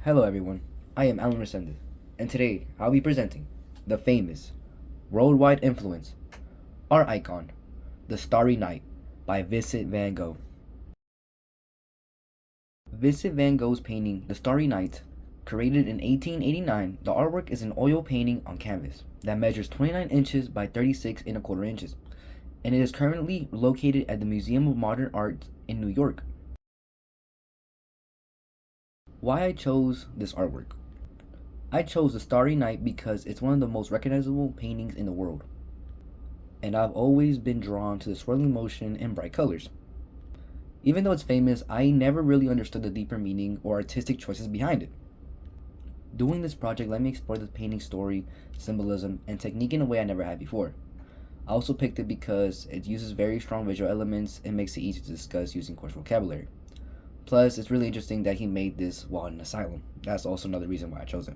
Hello everyone, I am Alan Resendez, and today I'll be presenting the famous, worldwide influence, art icon, The Starry Night by Vincent van Gogh. Vincent van Gogh's painting, The Starry Night, created in 1889, the artwork is an oil painting on canvas that measures 29 inches by 36 and a quarter inches, and it is currently located at the Museum of Modern Art in New York. Why I chose this artwork? I chose The Starry Night because it's one of the most recognizable paintings in the world, and I've always been drawn to the swirling motion and bright colors. Even though it's famous, I never really understood the deeper meaning or artistic choices behind it. Doing this project let me explore the painting's story, symbolism, and technique in a way I never had before. I also picked it because it uses very strong visual elements and makes it easy to discuss using coarse vocabulary. Plus, it's really interesting that he made this while in an asylum. That's also another reason why I chose it.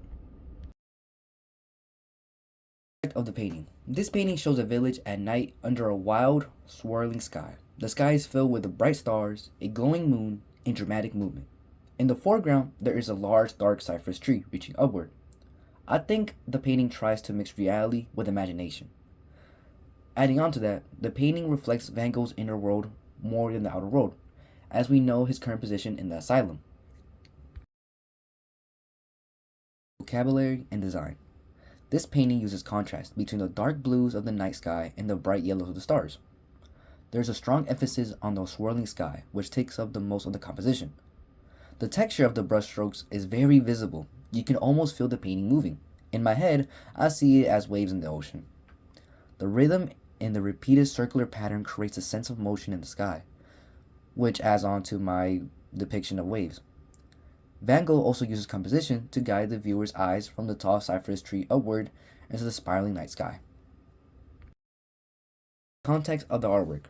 Of the painting. This painting shows a village at night under a wild, swirling sky. The sky is filled with bright stars, a glowing moon, and dramatic movement. In the foreground, there is a large, dark cypress tree reaching upward. I think the painting tries to mix reality with imagination. Adding on to that, the painting reflects Van Gogh's inner world more than the outer world, as we know his current position in the asylum. Vocabulary and design. This painting uses contrast between the dark blues of the night sky and the bright yellows of the stars. There's a strong emphasis on the swirling sky, which takes up the most of the composition. The texture of the brushstrokes is very visible. You can almost feel the painting moving. In my head, I see it as waves in the ocean. The rhythm and the repeated circular pattern creates a sense of motion in the sky, which adds on to my depiction of waves. Van Gogh also uses composition to guide the viewer's eyes from the tall cypress tree upward into the spiraling night sky. Context of the artwork.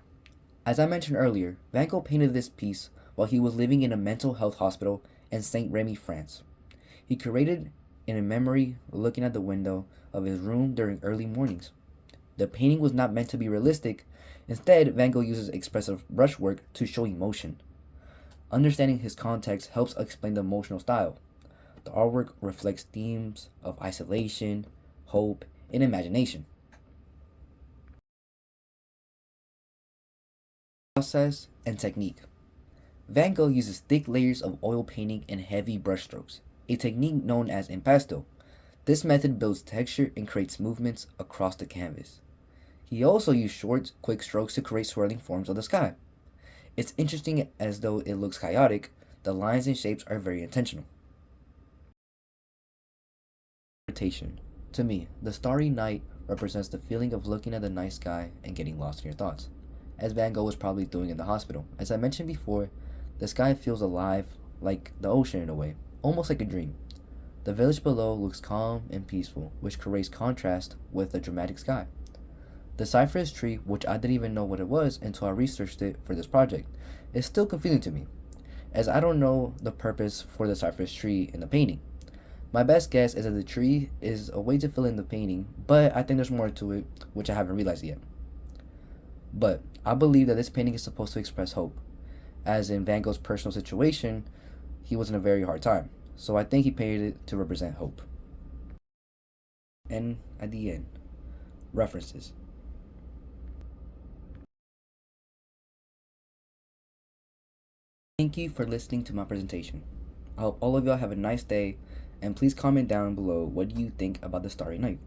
As I mentioned earlier, Van Gogh painted this piece while he was living in a mental health hospital in Saint Remy, France. He created in a memory looking at the window of his room during early mornings. The painting was not meant to be realistic. Instead, Van Gogh uses expressive brushwork to show emotion. Understanding his context helps explain the emotional style. The artwork reflects themes of isolation, hope, and imagination. Process and technique. Van Gogh uses thick layers of oil painting and heavy brushstrokes, a technique known as impasto. This method builds texture and creates movements across the canvas. He also used short, quick strokes to create swirling forms of the sky. It's interesting as though it looks chaotic, the lines and shapes are very intentional. Interpretation. To me, the starry night represents the feeling of looking at the night sky and getting lost in your thoughts, as Van Gogh was probably doing in the hospital. As I mentioned before, the sky feels alive, like the ocean in a way, almost like a dream. The village below looks calm and peaceful, which creates contrast with the dramatic sky. The cypress tree, which I didn't even know what it was until I researched it for this project, is still confusing to me, as I don't know the purpose for the cypress tree in the painting. My best guess is that the tree is a way to fill in the painting, but I think there's more to it, which I haven't realized yet. But I believe that this painting is supposed to express hope, as in Van Gogh's personal situation, he was in a very hard time, so I think he painted it to represent hope. And at the end, references. Thank you for listening to my presentation. I hope all of y'all have a nice day, and please comment down below what you think about the Starry Night.